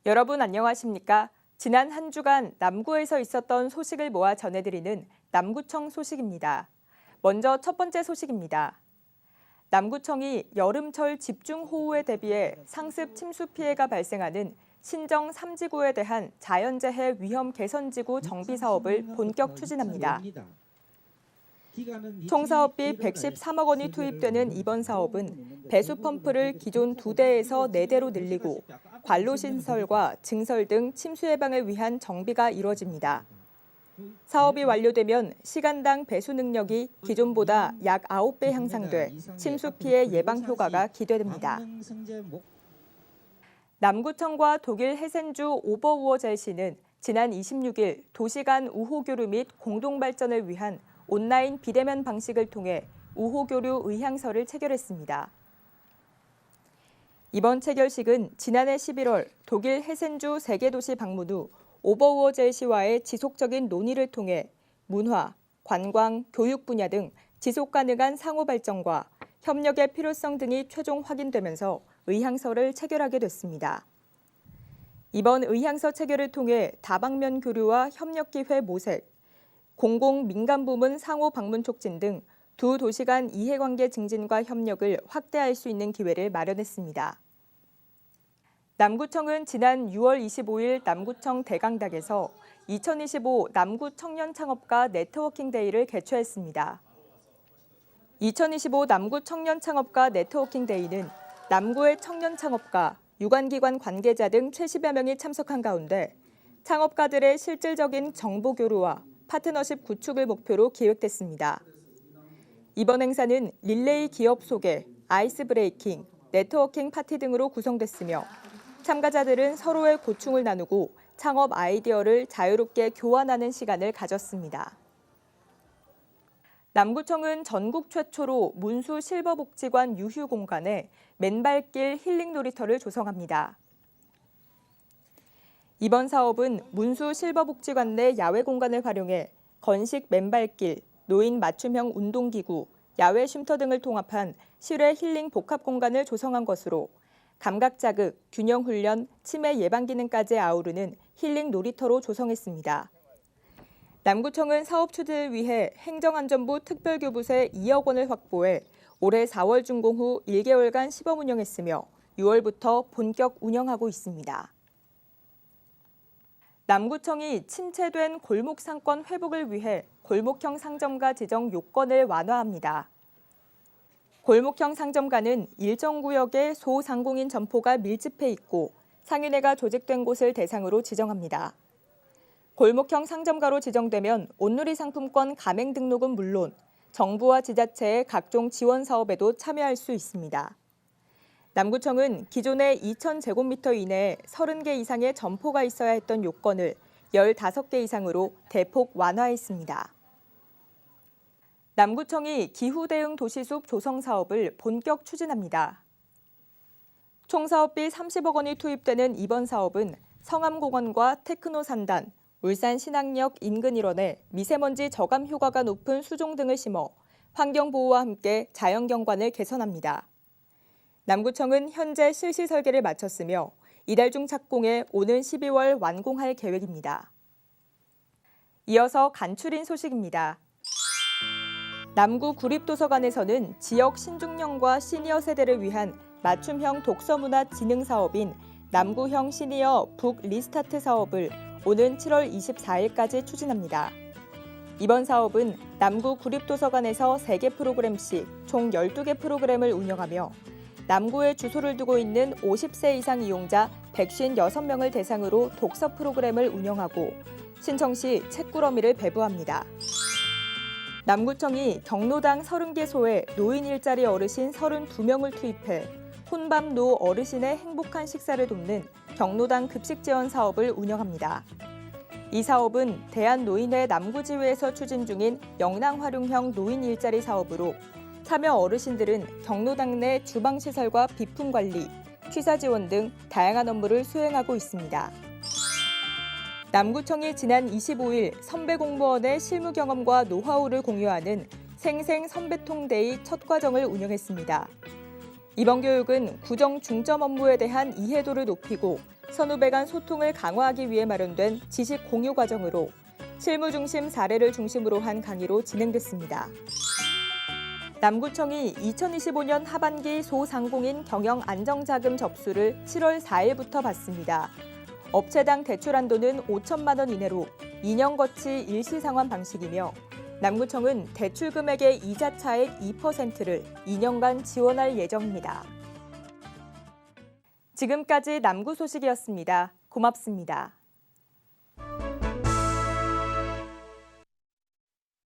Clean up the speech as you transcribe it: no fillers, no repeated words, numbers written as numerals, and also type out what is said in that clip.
여러분 안녕하십니까? 지난 한 주간 남구에서 있었던 소식을 모아 전해드리는 남구청 소식입니다. 먼저 첫 번째 소식입니다. 남구청이 여름철 집중호우에 대비해 상습 침수 피해가 발생하는 신정 3지구에 대한 자연재해 위험 개선지구 정비 사업을 본격 추진합니다. 총 사업비 113억 원이 투입되는 이번 사업은 배수 펌프를 기존 2대에서 4대로 늘리고 관로 신설과 증설 등 침수 예방을 위한 정비가 이뤄집니다. 사업이 완료되면 시간당 배수 능력이 기존보다 약 9배 향상돼 침수 피해 예방 효과가 기대됩니다. 남구청과 독일 헤센주 오버우어젤시는 지난 26일 도시 간 우호교류 및 공동발전을 위한 온라인 비대면 방식을 통해 우호교류 의향서를 체결했습니다. 이번 체결식은 지난해 11월 독일 헤센주 세계도시 방문 후 오버우어젤시와의 지속적인 논의를 통해 문화, 관광, 교육 분야 등 지속 가능한 상호 발전과 협력의 필요성 등이 최종 확인되면서 의향서를 체결하게 됐습니다. 이번 의향서 체결을 통해 다방면 교류와 협력 기회 모색, 공공 민간 부문 상호 방문 촉진 등 두 도시 간 이해관계 증진과 협력을 확대할 수 있는 기회를 마련했습니다. 남구청은 지난 6월 25일 남구청 대강당에서 2025 남구 청년 창업가 네트워킹 데이를 개최했습니다. 2025 남구 청년 창업가 네트워킹 데이는 남구의 청년 창업가, 유관기관 관계자 등 70여 명이 참석한 가운데 창업가들의 실질적인 정보 교류와 파트너십 구축을 목표로 기획됐습니다. 이번 행사는 릴레이 기업 소개, 아이스 브레이킹, 네트워킹 파티 등으로 구성됐으며 참가자들은 서로의 고충을 나누고 창업 아이디어를 자유롭게 교환하는 시간을 가졌습니다. 남구청은 전국 최초로 문수 실버복지관 유휴 공간에 맨발길 힐링 놀이터를 조성합니다. 이번 사업은 문수 실버복지관 내 야외 공간을 활용해 건식 맨발길, 노인 맞춤형 운동기구, 야외 쉼터 등을 통합한 실외 힐링 복합 공간을 조성한 것으로 감각 자극, 균형 훈련, 치매 예방 기능까지 아우르는 힐링 놀이터로 조성했습니다. 남구청은 사업 추진을 위해 행정안전부 특별교부세 2억 원을 확보해 올해 4월 준공 후 1개월간 시범 운영했으며 6월부터 본격 운영하고 있습니다. 남구청이 침체된 골목 상권 회복을 위해 골목형 상점가 지정 요건을 완화합니다. 골목형 상점가는 일정 구역에 소상공인 점포가 밀집해 있고 상인회가 조직된 곳을 대상으로 지정합니다. 골목형 상점가로 지정되면 온누리 상품권 가맹 등록은 물론 정부와 지자체의 각종 지원 사업에도 참여할 수 있습니다. 남구청은 기존의 2,000제곱미터 이내에 30개 이상의 점포가 있어야 했던 요건을 15개 이상으로 대폭 완화했습니다. 남구청이 기후대응 도시숲 조성 사업을 본격 추진합니다. 총 사업비 30억 원이 투입되는 이번 사업은 성암공원과 테크노산단, 울산 신항역 인근 일원에 미세먼지 저감 효과가 높은 수종 등을 심어 환경보호와 함께 자연경관을 개선합니다. 남구청은 현재 실시 설계를 마쳤으며 이달 중 착공해 오는 12월 완공할 계획입니다. 이어서 간추린 소식입니다. 남구 구립도서관에서는 지역 신중년과 시니어 세대를 위한 맞춤형 독서문화 진흥 사업인 남구형 시니어 북 리스타트 사업을 오는 7월 24일까지 추진합니다. 이번 사업은 남구 구립도서관에서 3개 프로그램씩 총 12개 프로그램을 운영하며 남구에 주소를 두고 있는 50세 이상 이용자 156명을 대상으로 독서 프로그램을 운영하고 신청 시 책꾸러미를 배부합니다. 남구청이 경로당 30개소에 노인 일자리 어르신 32명을 투입해 혼밥노 어르신의 행복한 식사를 돕는 경로당 급식 지원 사업을 운영합니다. 이 사업은 대한노인회 남구지회에서 추진 중인 영랑활용형 노인 일자리 사업으로 참여 어르신들은 경로당 내 주방시설과 비품관리, 취사 지원 등 다양한 업무를 수행하고 있습니다. 남구청이 지난 25일 선배 공무원의 실무 경험과 노하우를 공유하는 생생 선배통데이 첫 과정을 운영했습니다. 이번 교육은 구정 중점 업무에 대한 이해도를 높이고 선후배 간 소통을 강화하기 위해 마련된 지식 공유 과정으로 실무 중심 사례를 중심으로 한 강의로 진행됐습니다. 남구청이 2025년 하반기 소상공인 경영 안정자금 접수를 7월 4일부터 받습니다. 업체당 대출 한도는 5천만 원 이내로 2년 거치 일시상환 방식이며 남구청은 대출 금액의 이자 차액 2%를 2년간 지원할 예정입니다. 지금까지 남구 소식이었습니다. 고맙습니다.